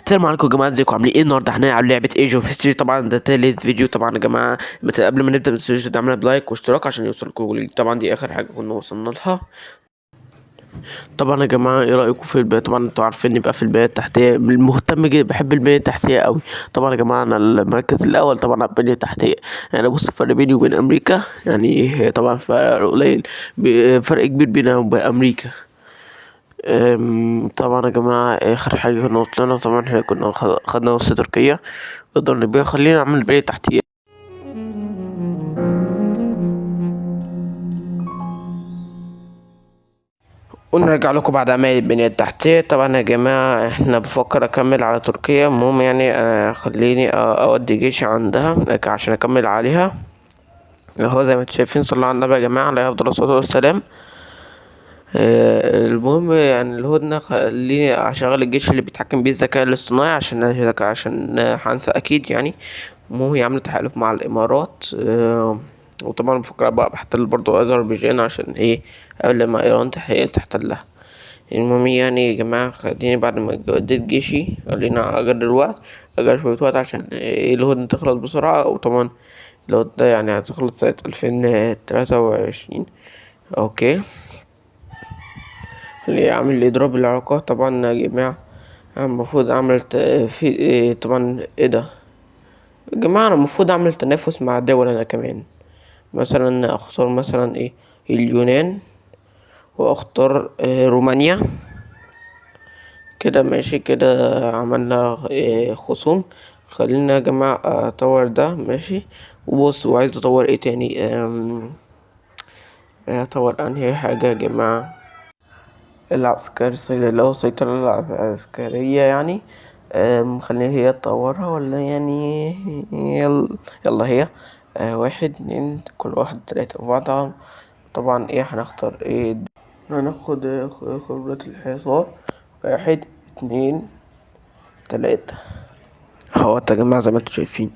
السلام عليكم يا جماعه، ازيكم عاملين ايه؟ النهارده هنلعب لعبه ايج اوف هيستوري. طبعا ده تالت فيديو طبعا يا جماعه. قبل ما نبدا متنسوش تعملوا لايك واشتراك عشان يوصلكم كل جديد. طبعا دي اخر حاجه كنا وصلنا لها. طبعا يا جماعه ايه رايكم في البيئه؟ طبعا انتوا عارفين يبقى في البيئه التحتيه مهتم جدا، بحب البيئه التحتيه قوي. طبعا يا جماعه انا المركز الاول طبعا على البنيه التحتيه. يعني بص الفرق بيني وبين امريكا، يعني طبعا فرق قليل، فرق كبير بيننا وبين امريكا. طبعا يا جماعة آخر حاجة كنا وصلنا، طبعا احنا كنا خدنا نص تركيا. نقدر نبيع، خلينا نعمل بنية تحتية. ونرجع لكم بعد عمل البنية التحتية. طبعا يا جماعة احنا بفكر اكمل على تركيا. المهم يعني خليني اودي جيشي عندها عشان اكمل عليها. هو زي ما انتم شايفين، صلوا على النبي يا جماعة عليه افضل الصلاة والسلام. المهم يعني الهدنة، خليني اشغل الجيش اللي بيتحكم بيه الذكاء الاصطناعي عشان هنسى اكيد يعني. المهم هي عاملة تحالف مع الامارات. وطبعا بفكر بقى بحتل برضو اذربيجان عشان ايه، قبل ما ايران تحتلها. المهم يعني يا جماعة، خليني بعد ما اديت جيشي خلينا اجر الوقت، اجر شوية وقت عشان ايه الهدنة تخلص بسرعة. وطبعا الهدنة يعني هتخلص سنة 2023. اوكي، اللي عامل إضراب العلاقات. طبعا يا جماعة المفروض أعمل في إيه طبعا ايه ده يا جماعة، أنا المفروض أعمل تنافس مع دول أنا كمان. مثلا أختار مثلا ايه اليونان، وأختار رومانيا. كده ماشي كده، عملنا خصوم. خلينا يا جماعة أطور ده ماشي. وبص، وعايز أطور ايه تاني؟ أطور أنهي حاجة يا جماعة؟ العسكري اللي هو السيطرة العسكرية يعني. خليها هي تطورها ولا يعني؟ يلا هي. واحد اتنين، كل واحد تلاتة وبعضها. طبعا ايه هنختار ايه؟ هناخد خبرة الحصار. واحد اتنين تلاتة. اهو يا جماعة زي ما انتوا شايفين.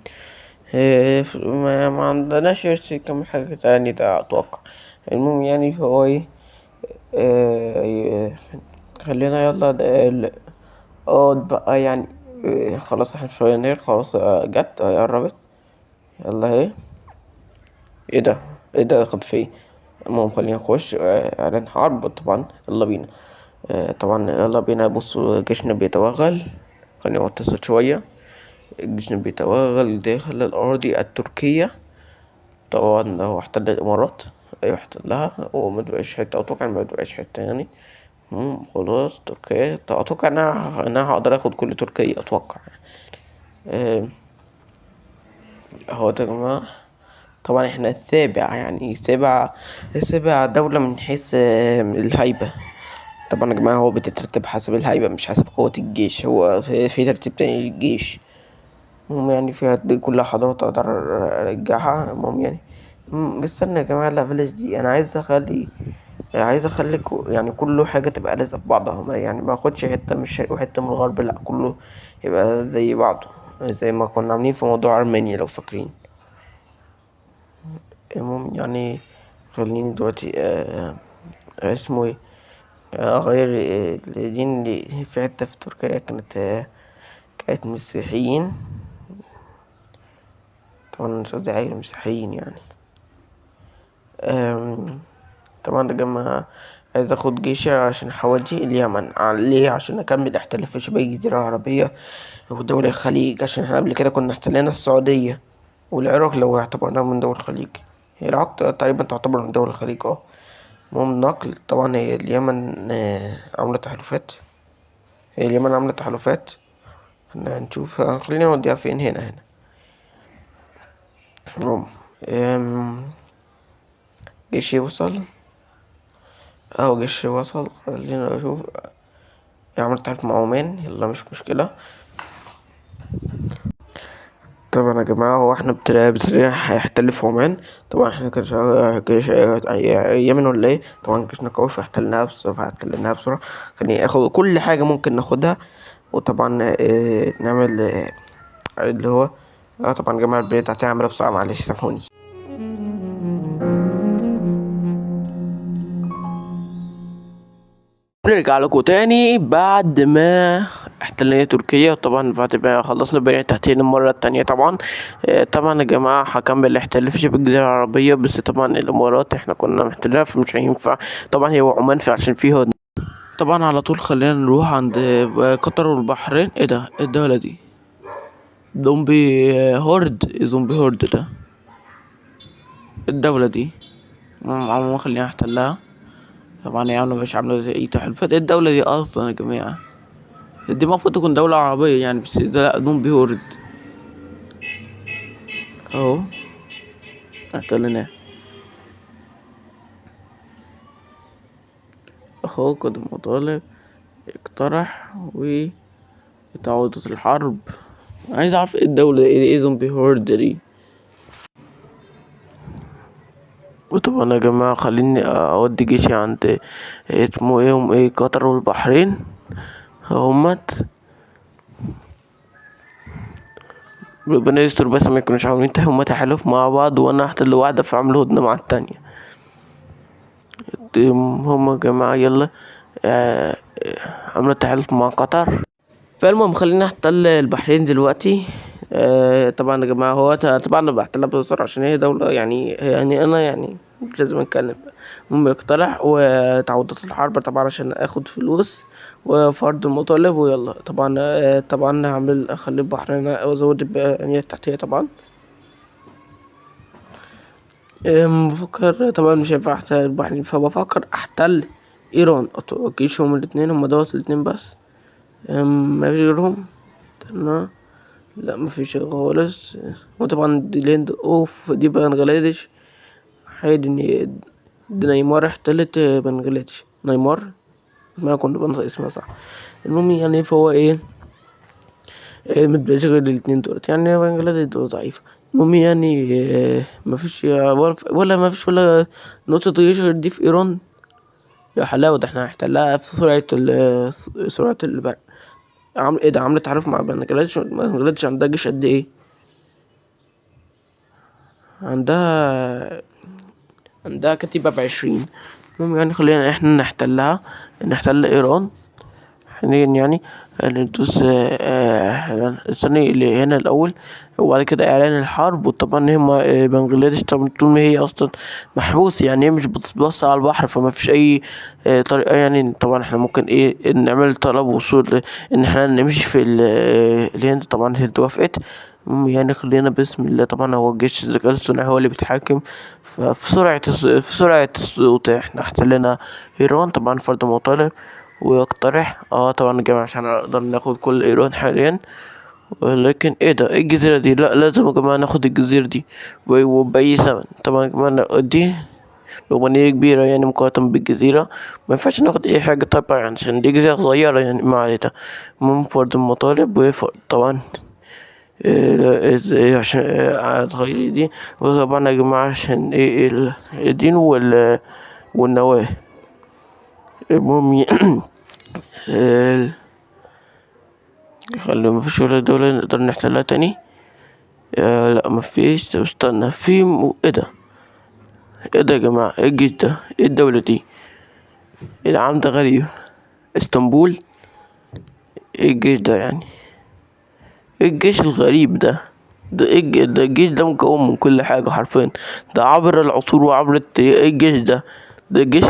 ما عندناش كم حاجة تاني ده اتوقع. المهم يعني فهو ايه. آه، خلينا يلا بقى يعني. خلاص احنا في يناير خلاص. جت قربت. يلا اهي. ايه ده؟ ايه ده خد فيه؟ المهم خلينا نخش اعلان حرب. طبعا يلا بينا. طبعا يلا بينا. بصوا جيشنا بيتوغل. خلينا نتصل شوية. جيشنا بيتوغل داخل الأراضي التركية. طبعا هو احتل الإمارات. أيوة احتلها، ومتبقاش حتة، أتوقع متبقاش حتة يعني. خلاص تركيا. اتوقع ان انا هقدر اخد كل تركيا اتوقع. آه، اهو يا جماعة. طبعا احنا السابع، يعني سابع دولة من حيث الهيبة. طبعا يا جماعة هو بتترتب حسب الهيبة مش حسب قوة الجيش. هو في ترتيب تاني للجيش. المهم يعني فيها دي كلها حضارات اقدر ارجعها. المهم يعني. استنى يا جماعة، لا بلاش دي. انا عايز اخلي يعني كله حاجة تبقى لازقة في بعضها. يعني ما اخدش حتة من الشرق وحتة من الغرب، لا كله يبقى زي بعضه. زي ما كنا عاملين في موضوع ارمينيا لو فاكرين. المهم يعني خليني دلوقتي اسمه ايه، اغير الدين اللي في حتة في تركيا كانت مسيحيين. طبعا مش قصدي عيل مسيحيين يعني. آم، طبعا يا جماعة عايز اخد جيشي عشان حوالي اليمن. ليه؟ عشان اكمل احتلال في شبه الجزيرة العربية ودول الخليج. عشان احنا قبل كده كنا احتلينا السعودية والعراق لو اعتبرناها من دول الخليج. هي العراق تقريبا تعتبر من دول الخليج المهم نقل. طبعا هي اليمن عاملة تحالفات. هنشوف خلينا نوديها فين. هنا. المهم جيشي وصل. جيشي وصل. خلينا نشوف. عملت تحالف مع عمان. يلا مش مشكلة. طبعا يا جماعة هو احنا ابتدينا هيحتل في عمان. طبعا احنا كان جيش يمن ولا ايه. طبعا جيشنا قوي فاحتلناها بسرعة. كان ياخد كل حاجة ممكن ناخدها. وطبعا نعمل اللي هو طبعا يا جماعة البنية بتاعتي هعملها بسرعة، معلش سامحوني. نرجع لكم تاني بعد ما احتلنا تركيا. طبعا بعد ما خلصنا بنية تحتية المرة التانية طبعا. طبعا يا جماعة هكمل الاحتلال في شبه الجزيرة العربية، بس طبعا الامارات احنا كنا محتلينها فمش هينفع. طبعا هي وعمان في عشان فيها طبعا. على طول خلينا نروح عند قطر والبحرين. ايه ده؟ إيه الدولة دي؟ زومبي هورد. إيه زومبي هورد ده؟ الدولة دي عموما خلينا نحتلها. طبعا هي عاملة مش عاملة زي اي تحالفات. ايه الدولة دي اصلا يا جماعة؟ دي المفروض تكون دولة عربية يعني، بس ده لأ، زومبي هورد اهو احتلناه اهو. قدم مطالب، اقترح، وتعويضات الحرب. عايز اعرف ايه الدولة، ايه زومبي هورد دي. وطبعا يا جماعة خليني اودي جيشي عند اسمه ايه قطر والبحرين همت. ربنا يستر بس ما يكونوش عاملين هما تحالف مع بعض وانا احتل واحدة فعملوا هدنة مع التانية. هما يا جماعة يلا عملوا تحالف مع قطر. فالمهم خلينا نحتل البحرين دلوقتي. طبعا يا جماعة هو طبعا انا بحتلها بسرعة عشان هي دولة يعني انا يعني مش لازم اتكلم. المهم يقترح وتعويضات الحرب طبعا عشان اخد فلوس وفرض المطالب. ويلا طبعا طبعا اخلي البحرين وازود البنية التحتية طبعا. بفكر طبعا مش هينفع احتل البحرين، فبفكر احتل ايران. جيشهم الاتنين هما دوت الاتنين بس. ما فيش غيرهم. استنى. لا مفيش خالص. وطبعا دي الهند اوف دي بنغلاديش. حيد ان دي نيمار احتلت بنغلاديش. نيمار ما كنت بنطق اسمها صح. المهم يعني فهو متبقاش غير الاتنين دولت يعني. بنغلاديش دول ضعيفة. المهم يعني مفيش ولا مفيش ولا نقطة جيش غير دي في ايران. يا حلاوة، ده احنا هنحتلها في سرعة البرق. ايه ده؟ عملت تعرف مع بنغلاديش. بنغلاديش عندها جيش قد ايه؟ عندها كتيبة ب20. المهم يعني خلينا احنا نحتل ايران حاليا يعني. ندوس الثاني اللي هنا الاول، وبعد كده اعلان الحرب. وطبعا هما بنغلاديش طبعا طول ما هي اصلا محبوس يعني، هي مش بتبص على البحر، فما فيش اي طريقة يعني. طبعا احنا ممكن نعمل طلب وصول ان احنا نمشي في الهند. طبعا الهند وافقت. يعني خلينا بسم الله. طبعا هو الجيش الذكاء الاصطناعي هو اللي بيتحكم. ففي سرعة الصوت احنا احتلنا ايران. طبعا فرض مطالب ويقترح طبعا الجماعة عشان نقدر ناخد كل ايران حاليا. ولكن ايه ده؟ ايه الجزيرة دي؟ لا لازم يا جماعة ناخد الجزيرة دي وبأي ثمن. طبعا يا جماعة دي رومانية كبيرة يعني مقارنة بالجزيرة. ما ينفعش ناخد اي حاجة طبعا عشان دي جزيرة صغيرة يعني ما عليها. المهم فرض المطالب طبعا عشان تغيري دي. وطبعا يا جماعة عشان الدين والنواة. المهم خلي مفيش ولا دولة نقدر نحتلها تاني. لا مفيش. طب استنى ايه ده؟ ايه ده يا جماعة؟ ايه الجيش ده؟ ايه الدولة دي؟ ايه العام ده غريب. اسطنبول. ايه الجيش ده يعني؟ ايه الجيش الغريب ده؟ ده الجيش ده مكون من كل حاجة حرفيا. ده عبر العصور وعبر التاريخ. ايه الجيش ده؟ ده الجيش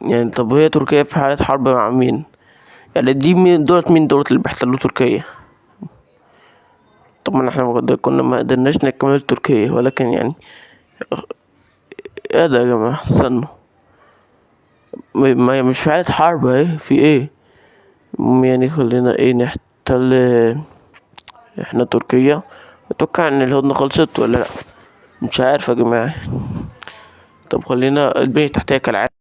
يعني. طب هي تركيا في حالة حرب مع مين؟ يعني دي مين دولت اللي بيحتلوا تركيا؟ طبعا احنا كنا ما قدرناش نكمل تركيا، ولكن يعني ايه ده يا جماعة؟ استنوا. ما هي مش في حالة حرب اهي، في ايه؟ المهم يعني خلينا نحتل احنا تركيا. اتوقع ان الهدنة خلصت ولا لا، مش عارف يا جماعة. طب خلينا البنية التحتية كالعادة.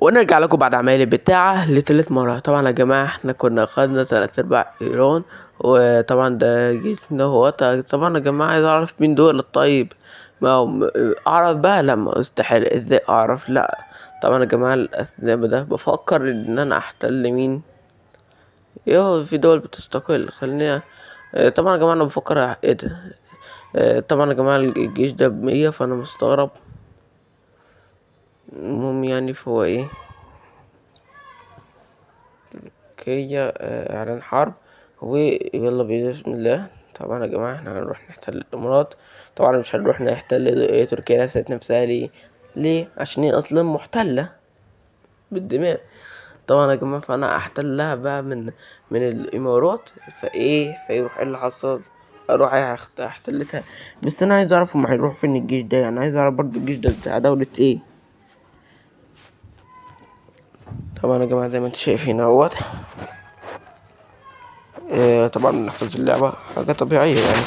ونرجع لكم بعد عمايل البتاعة لتالت مرة. طبعا يا جماعة احنا كنا خدنا 3/4 ايران. وطبعا ده جيتنا هو. طبعا يا جماعة عايز اعرف مين دول الطيب. ما هو اعرف بقى لما استحيل ازاي اعرف. لا طبعا يا جماعة الاثناء ده بفكر ان انا احتل مين. في دول بتستقل. خلينا طبعا يا جماعة انا بفكر ايه ده؟ طبعا يا جماعة الجيش ده ب100، فأنا مستغرب. المهم يعني فهو ايه، تركيا إعلان حرب. ويلا بينا بسم الله. طبعا يا جماعة احنا هنروح نحتل الإمارات. طبعا مش هنروح نحتل تركيا ذات نفسها. ليه؟ عشان هي أصلا محتلة بالدماء. طبعا يا جماعة فأنا أحتلها بقى من الإمارات. فيروح ايه اللي حصل، أروح أحتلتها. بس أنا عايز أعرف هما هيروحوا فين الجيش ده، يعني عايز أعرف برضو الجيش ده بتاع دولة ايه. طبعا يا جماعة زي ما انتوا شايفين اهوت. طبعا نحفظ اللعبة حاجة طبيعية يعني.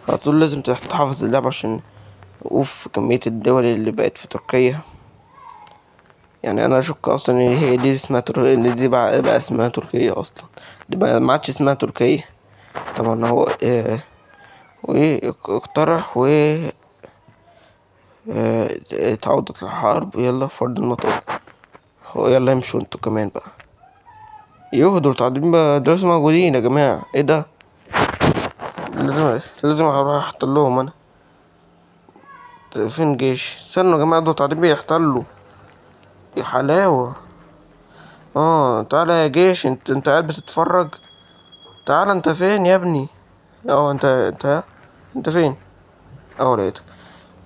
على طول لازم تحفظ اللعبة عشان اوف كمية الدول اللي بقت في تركيا. يعني انا اشك اصلا ان هي دي اسمها ان دي بقى اسمها تركيا اصلا. دي بقى ما عادش اسمها تركيا. طبعا هو واقترح تعودت الحرب. يلا فرض المطار. هو يلا امشوا انتوا كمان بقى. دول قاعدين بقى دلوقتي موجودين يا جماعة. ايه ده؟ لازم اروح احتلهم انا. فين جيش؟ استنوا يا جماعة دول قاعدين بيحتلوا. يا حلاوة. تعالى يا جيش. انت قاعد بتتفرج. تعالى انت فين يا ابني؟ انت فين؟ لقيتك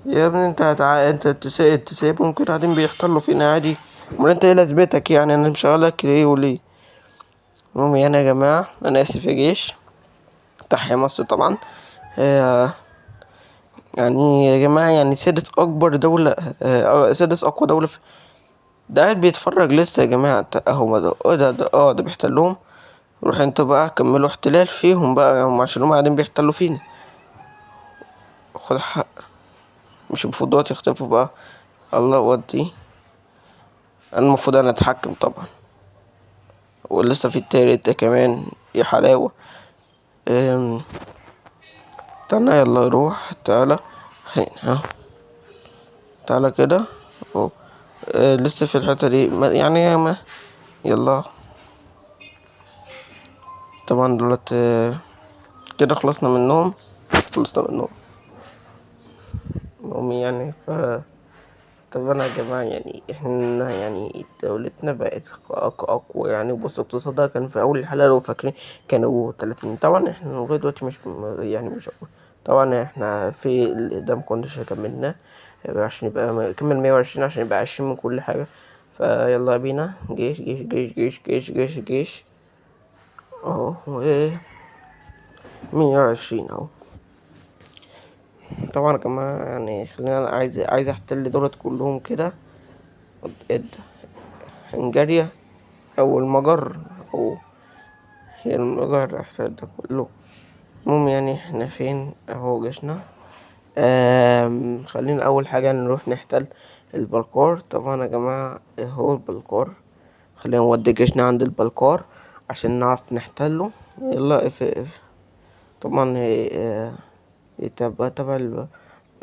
يا ابني. انت سايبهم كده قاعدين بيحتلوا فينا عادي. امال انت ايه لازمتك يعني؟ انا مشغلك ليه وليه؟ المهم يعني يا جماعة انا اسف يا جيش. تحيا مصر طبعا. آه يعني يا جماعة يعني سادس أكبر دولة، سادس أقوى دولة ده قاعد بيتفرج لسه يا جماعة. اهو ده بيحتلهم. روح انتوا بقى كملوا احتلال فيهم بقى، هم عشان هم قاعدين بيحتلوا فينا. خد حق. مش المفروض دلوقتي يختفوا بقى؟ الله ودي. انا المفروض انا اتحكم طبعا. ولسه في التالت ده كمان. يا حلاوة. تعالى يلا روح. تعالى. ها. تعالى كده. اهو. لسه في الحتة دي يعني ما. يلا. طبعا دولت كده خلصنا منهم. المهم يعني طبعا يا جماعة يعني احنا يعني دولتنا بقت أقوى يعني. وبص اقتصادها كان في أول الحلقة لو فاكرين كانوا 30. طبعا احنا لغاية دلوقتي يعني مش أقوى. طبعا احنا في ده مكناش كملناه عشان يبقى كمل 120 عشان يبقى 20 من كل حاجة. فيلا بينا. جيش جيش جيش جيش جيش جيش جيش. اهو 120 اهو. طبعا يا جماعة يعني خلينا. أنا عايز احتل دولت كلهم كده. هنغاريا او المجر. او هي المجر احسن ده كله. المهم يعني احنا فين اهو جيشنا. خلينا اول حاجة نروح نحتل البلقار. طبعا يا جماعة اهو البلقار. خلينا نودي جيشنا عند البلقار عشان نعرف نحتله. يلا طبعا تبع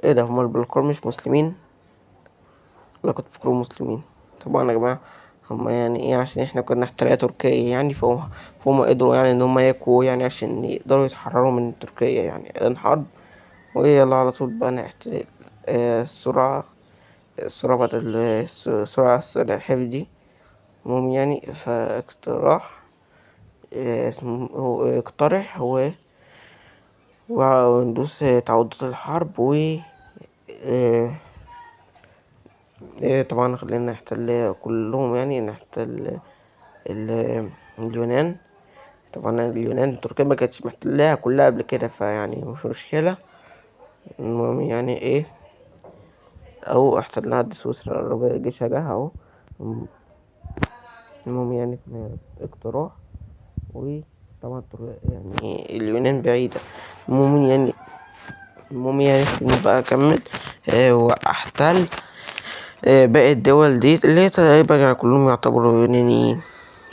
ايه ده؟ هما البلقار مش مسلمين؟ ولا كنت فاكرهم مسلمين؟ طبعا يا جماعة هما يعني ايه، عشان احنا كنا احتلال تركيا يعني. فهم قدروا يعني ان هما يكوا يعني عشان يقدروا يتحرروا من تركيا يعني اعلان حرب. ويلا على طول بقى نحتل. السرعة بدل السرعة الحفظ. المهم يعني فاقتراح. اسمه اقترح وندوس تعودات الحرب آه، طبعا خلينا نحتل كلهم يعني. نحتل اليونان. طبعا اليونان تركيا ما كانتش محتلاها كلها قبل كده فيعني مش مشكلة. المهم يعني ايه، او احتلنا عند سويسرا العربية جيشها جه اهو. المهم يعني اقتراح. وطبعا يعني اليونان بعيدة. المهم يعني بقى اكمل واحتل باقي الدول دي اللي هي تقريبا يعني كلهم يعتبروا يونانيين.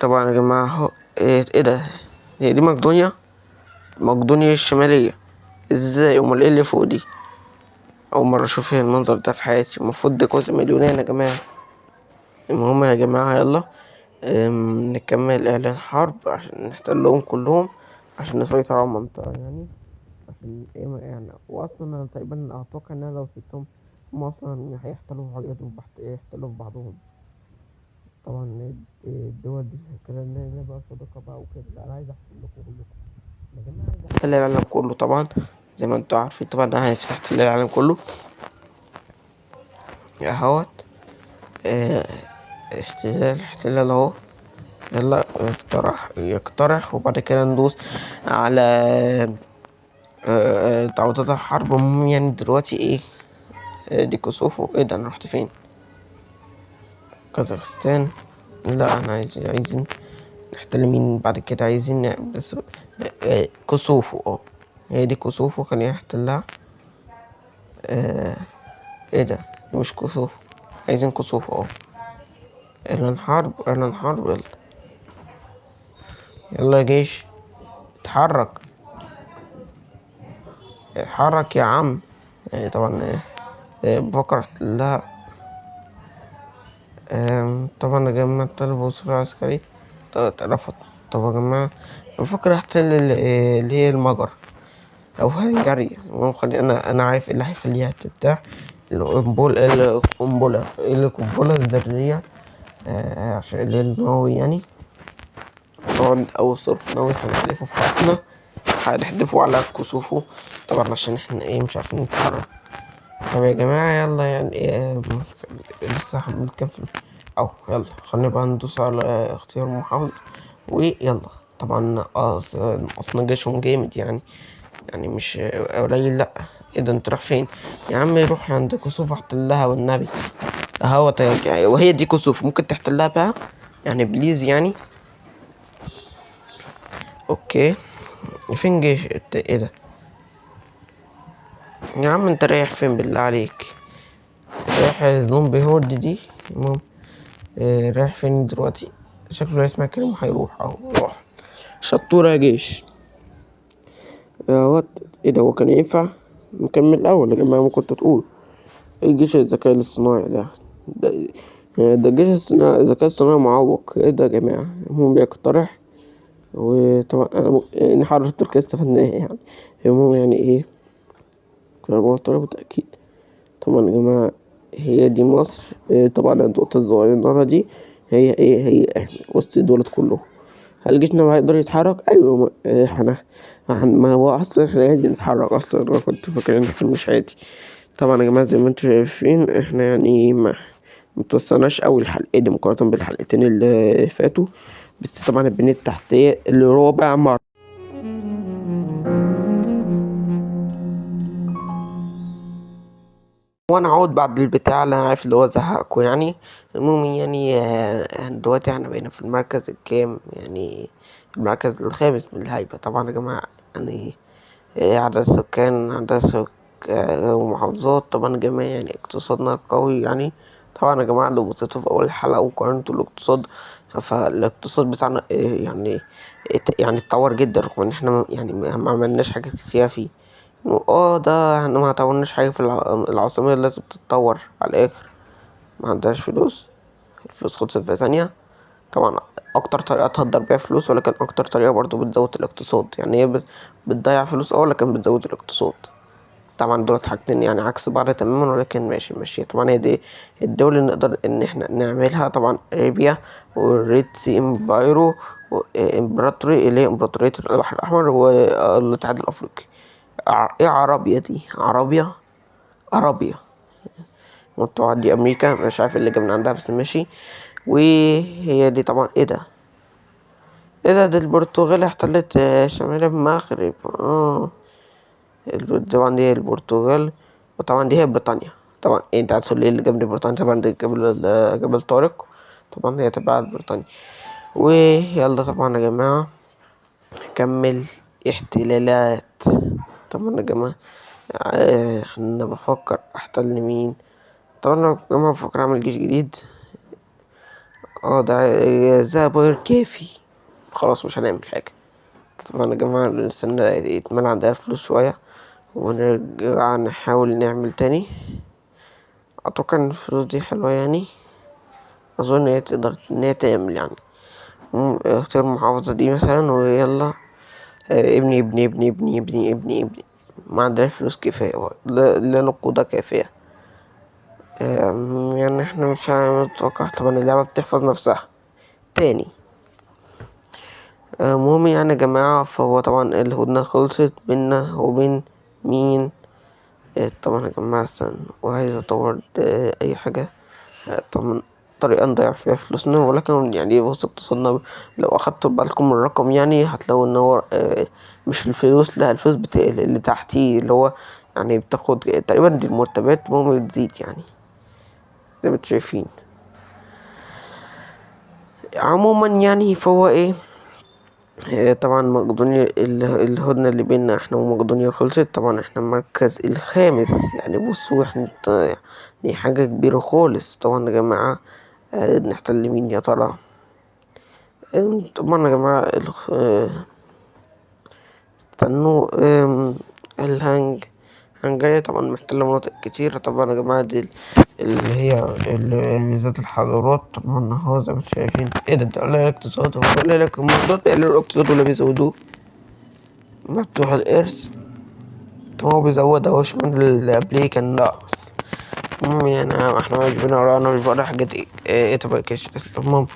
طبعا يا جماعة اهو. ايه ده؟ هي دي مقدونيا الشمالية. ازاي؟ امال ايه اللي فوق دي؟ اول مرة اشوف المنظر ده في حياتي. المفروض ده جزء من اليونان يا جماعة. المهم يا جماعة يلا نكمل اعلان حرب عشان نحتلهم كلهم عشان نسيطر على المنطقة يعني. يعني وأصلا أنا تقريبا أتوقع إن أنا لو سبتهم هم أصلا هيحتلوا في بعضهم. طبعا الدول دي كده إن نبقى صداقة بقى وكده. لا أنا عايز أحتل لكم كلكم يا جماعة، عايز أحتل العالم كله طبعا. زي ما انتوا عارفين طبعا أنا عايز أحتل العالم كله اهوت. اه، احتلال اهو. يلا يقترح وبعد كده ندوس على تعويضات الحرب. المهم يعني دلوقتي ايه؟ دي كوسوفو. ايه ده، انا رحت فين؟ كازاخستان. لا انا عايزين نحتل مين بعد كده؟ عايزين بس كوسوفو. هي دي كوسوفو كان يحتلها. آه، ايه ده، مش كوسوفو. عايزين كوسوفو اعلان حرب، اعلان حرب. يلا يلا يا جيش، اتحرك، اتحرك يا عم. طبعا بفكر احتلها. طبعا يا جماعة طلب وصول عسكري رفض. طب يا جماعة بفكر احتل اللي هي المجر او هنغاريا. ممكن انا عارف ايه اللي هيخليها ترتاح. القنبلة الذرية. عشان اللي هي النووي يعني. طبعا أول صاروخ نووي هنحذفه في حياتنا هنحذفه على كسوفه. طبعا عشان احنا ايه مش عارفين نتحرك. طب يا جماعة يلا يعني لسه بنكمل. أو يلا خلينا بقى ندوس على اختيار محافظ ويلا. طبعا أصلا جيشهم جامد يعني مش قليل. لأ ايه ده، انت رايح فين يا عم؟ روح عند كسوف احتلها والنبي. اهوت وهي دي كسوف ممكن تحتلها بقى يعني بليز يعني. اوكي فين جيش ايه ده يا عم؟ انت رايح فين بالله عليك؟ رايح زومبي هورد دي. المهم رايح فين دلوقتي؟ شكله يسمع كلمة هيروح اهو روح. شطورة يا جيش. اهوت. ايه ده، هو كان ينفع نكمل الاول يا جماعة؟ ما كنت تقول ايه جيش الذكاء الاصطناعي ده ده جيش الذكاء الاصطناعي معوق. ايه ده يا جماعة؟ المهم بيقترح. وطبعا انا ان حرر تركيا استفدناها يعني. المهم يعني ايه، كلام بالتأكيد. طبعا يا جماعة هي دي مصر. طبعا النقطة الصغيرة دي هي احنا وسط دولت كلهم. هل جيشنا ما هيقدر يتحرك؟ ايوه ما هو اصلا احنا عادي نتحرك. اصلا انا كنت فاكر ان احنا مش عادي. طبعا يا جماعة زي ما انتم شايفين احنا يعني ما متوسعناش اوي الحلقة دي مقارنة بالحلقتين اللي فاتوا. بس طبعا البنية التحتية اللي رابع مرة. وانا عود بعد البتاع اللي انا عارف اللي هو زهقكوا يعني. المهم يعني دلوقتي احنا بقينا في المركز الكام يعني؟ المركز الخامس من الهيبة. طبعا يا جماعة يعني عدد السكان، ومحافظات. طبعا يا جماعة يعني اقتصادنا قوي يعني. طبعا يا جماعة لو بصيتوا في أول الحلقة وقارنتوا الاقتصاد، فالاقتصاد بتاعنا يعني اتطور جدا رغم ان احنا يعني ما عملناش حاجات كتيرة فيه. ده احنا ما طورناش حاجة في العاصمة اللي لازم تتطور على الآخر. ما عندهاش فلوس. الفلوس خلصت في ثانية. طبعا أكتر طريقة تهدر بيها فلوس، ولكن أكتر طريقة برضو بتزود الاقتصاد. يعني هي بتضيع فلوس ولكن بتزود الاقتصاد. طبعا دول حاجتين يعني عكس بعض تماما، ولكن ماشي. طبعا هي دي الدول اللي نقدر ان احنا نعملها. طبعا ليبيا والريد سي امبايرو وامبراطوري اللي هي امبراطورية البحر الأحمر والاتحاد الأفريقي. ايه عربية دي؟ عربية. وطبعا دي أمريكا مش عارف اللي جه من عندها بس ماشي. وهي دي طبعا دي البرتغال احتلت شمال المغرب. طبعا دي البرتغال. وطبعا دي هي بريطانيا. طبعا انت هتقول لي اللي جنب بريطانيا؟ طبعا دي جبل طارق. طبعا هي تبع بريطانيا. ويلا طبعا يا جماعة نكمل احتلالات. طبعا يا جماعة انا بفكر احتل مين. طبعا انا يا جماعة بفكر اعمل جيش جديد. ده غير كافي. خلاص مش هنعمل حاجة. طبعا يا جماعة نستنى يتملى عندها فلوس شوية ونرجع نحاول نعمل تاني. اتوقع ان الفلوس دي حلوة يعني. اظن هي تقدر ان هي تعمل يعني. اختار المحافظة دي مثلا ويلا. ابني ابني ابني ابني ابني ابني ابني. ما عندناش فلوس كفاية، لا نقودة كافية. يعني احنا مش متوقع طبعا اللعبة بتحفظ نفسها تاني. المهم يعني يا جماعة، فهو طبعا الهدنة خلصت بينا وبين مين. طبعا يا جماعة استنى، وعايز اطور اي حاجة طبعا طريقة نضيع فيها فلوسنا، ولكن يعني بص اقتصادنا لو اخدتوا بالكم من الرقم يعني هتلاقوا ان هو مش الفلوس، لا الفلوس اللي تحتيه اللي هو يعني بتاخد تقريبا دي المرتبات المهم بتزيد يعني زي ما انتوا شايفين. عموما يعني فهو ايه، طبعا مقدونيا الهدنة اللي بيننا احنا ومقدونيا خلصت. طبعا احنا المركز الخامس، يعني بصوا احنا يعني حاجة كبيرة خالص. طبعا يا جماعة نحتل مين يا ترى؟ طبعا يا جماعة استنوا هنغاريا طبعا محتلة مناطق كتير. طبعا يا جماعة دي اللي هي ميزات الحضارات. طبعا اهو زي ما انتم شايفين. ايه ده قليل الاقتصاد، هو قليل الموضوع ده قليل الاقتصاد ولا بيزودوه؟ مفتوح الإرث. طب هو بيزودهوش من اللي قبليه كان ناقص. المهم يعني احنا مش بنقرا، انا مش بقرا حاجات ايه تبقى كاش. المهم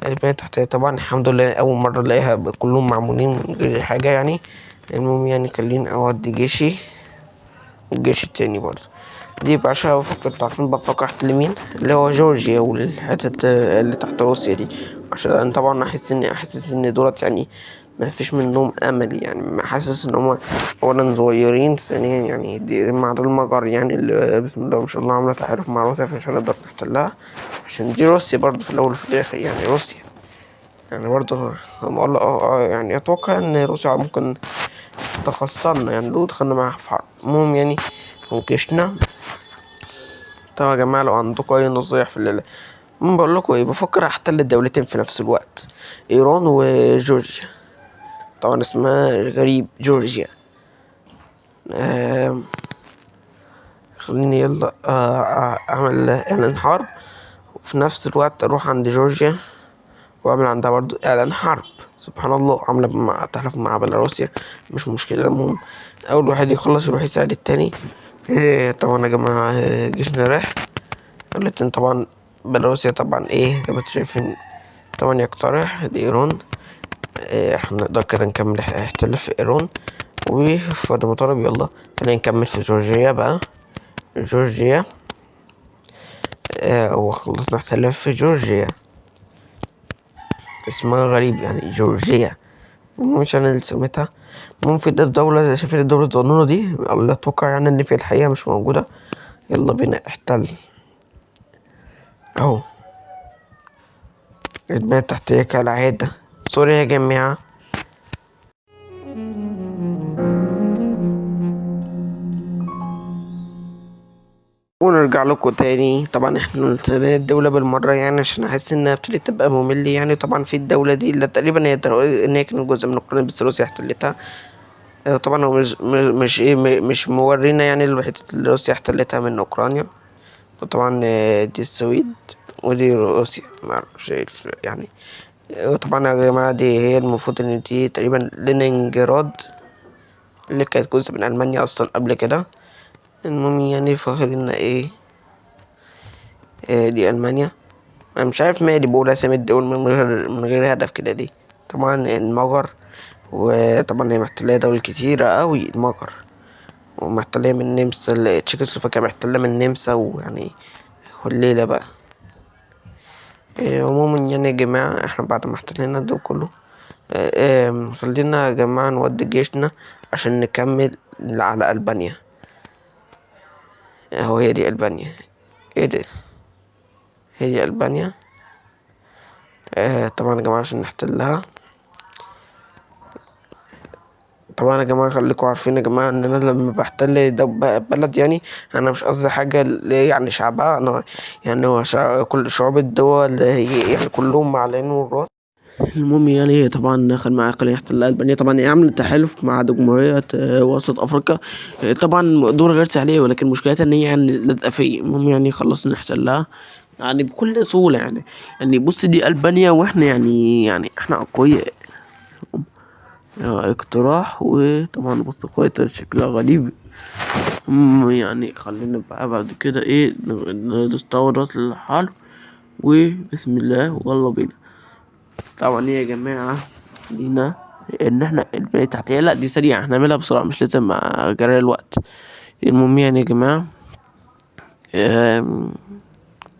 البيانات تحتية طبعا الحمد لله أول مرة ألاقيها كلهم معمولين من غير حاجة يعني. المهم يعني خليني أودي جيشي والجيش التاني برضه دي بعشقها. كنت عارفين بفكر احتل مين اللي هو جورجيا والحتت اللي تحت روسيا دي، عشان طبعا احسس ان دولت يعني ما فيش منهم امل. يعني حاسس ان هم اولا صغيرين، ثانيا يعني دي مع دول المجر يعني اللي بسم الله ما شاء الله عامله تحالف مع روسيا، فمش هنقدر نحتلها عشان دي روسيا برضه في الاول وفي الاخر يعني روسيا. يعني برضه يعني اتوقع ان روسيا ممكن تخسرنا يعني لو دخلنا معاها في حرب. المهم يعني وجيشنا. طبعا يا جماعة لو عندكم أي نصايح في الليلة، بقول لكم إيه، بفكر أحتل الدولتين في نفس الوقت، إيران وجورجيا. طبعا اسمها غريب جورجيا. آه خليني يلا أعمل إعلان حرب، وفي نفس الوقت أروح عند جورجيا وأعمل عندها برضو إعلان حرب. سبحان الله، عاملة مع تحالف مع بيلاروسيا، مش مشكلة. المهم أول واحد يخلص يروح يساعد التاني. طبعا يا جماعة جيشنا رايح الاتنين طبعا. بيلاروسيا طبعا زي ما انتوا شايفين طبعا يقترح لإيران. احنا نقدر كده نكمل احتلال في إيران، وفي وادي مطلب يلا خلينا نكمل في جورجيا بقى. جورجيا وخلصنا احتلال في جورجيا. اسمها غريب يعني جورجيا، مش انا اللي سميتها. ممكن ده الدولة زي شايفين الدولة الصغنونة دي اللي اتوقع يعني ان في الحقيقة مش موجودة. يلا بينا احتل اهو. البنية التحتية كالعادة. سوري يا جماعة. ونرجع لكم تاني. طبعا احنا الدولة بالمرة يعني عشان احس انها ابتدت تبقى ممل يعني. طبعا في الدولة دي اللي تقريبا ان هي كانت جزء من اوكرانيا بس روسيا احتلتها. طبعا هو مش مورينا يعني الحتة اللي روسيا احتلتها من اوكرانيا. وطبعا دي السويد ودي روسيا معرفش ايه يعني. وطبعا يا جماعة دي هي المفروض ان دي تقريبا لينينجراد اللي كانت جزء من ألمانيا أصلا قبل كده. المهم يعني فاخرين دي ألمانيا. أنا مش عارف مالي بقول أسامي الدول من غير هدف كده دي. طبعا المجر، وطبعا هي محتلية دول كتيرة أوي المجر، ومحتلية من النمسا. تشيكوسلوفاكيا محتلة من النمسا ويعني والليلة بقى. عموما يعني يا جماعة احنا بعد ما احتلينا ده كله خلينا يا جماعة نودي جيشنا عشان نكمل على ألبانيا. اهو هي دي ألبانيا. ايه ده، هي دي ألبانيا. طبعا يا جماعة عشان نحتلها. طبعا يا جماعة خليكم عارفين يا جماعة ان انا لما بحتل بلد يعني انا مش قصدي حاجة يعني شعبها انا، يعني هو كل شعوب الدول هي يعني كلهم على عين والراس. المهم يعني هي طبعا دخل معايا قلية يحتل ألبانيا. طبعا هي عملت تحالف مع جمهورية وسط أفريقيا. طبعا دور غير سهلية، ولكن مشكلتها إن هي يعني لازقة فيا. المهم يعني خلصنا نحتلها يعني بكل سهولة يعني. بص دي ألبانيا واحنا يعني احنا أقوياء. اقتراح. وطبعا بص اخواتي شكلها غريب، يعني خلينا بقى بعد كده ايه نستورد الحرب. وبسم الله والله بينا. طبعا ايه يا جماعة لينا ان احنا البنية التحتية، لا دي سريعة هنعملها بسرعة مش لازم مع جري الوقت. المهم يعني يا جماعة،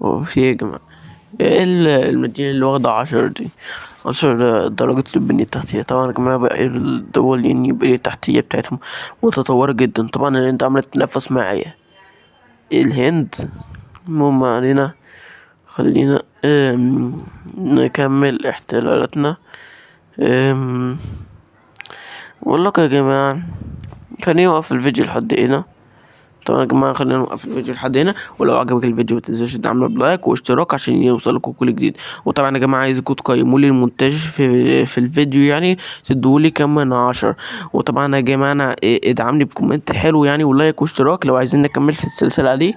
وفي ايه يا جماعة، ايه المدينة اللي واخدة 10 دي، 10 درجات للبنية التحتية. طبعا يا جماعة بقى الدول يعني البنية التحتية بتاعتهم متطورة جدا. طبعا الهند عملت تنافس معايا الهند. المهم علينا، خلينا نكمل احتلالاتنا. والله يا جماعة خلينا نوقف الفيديو لحد هنا. طبعا يا جماعة خلينا نوقف الفيديو لحد هنا، ولو عجبك الفيديو متنساش تدعمنا بلايك واشتراك عشان يوصلكوا كل جديد. وطبعا يا جماعة عايزكم تقيمولي المونتاج في الفيديو، يعني تدولي كام من 10. وطبعا يا جماعة ادعمني بكومنت حلو يعني ولايك واشتراك لو عايزين نكمل في السلسلة دي.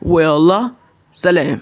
ويلا سلام.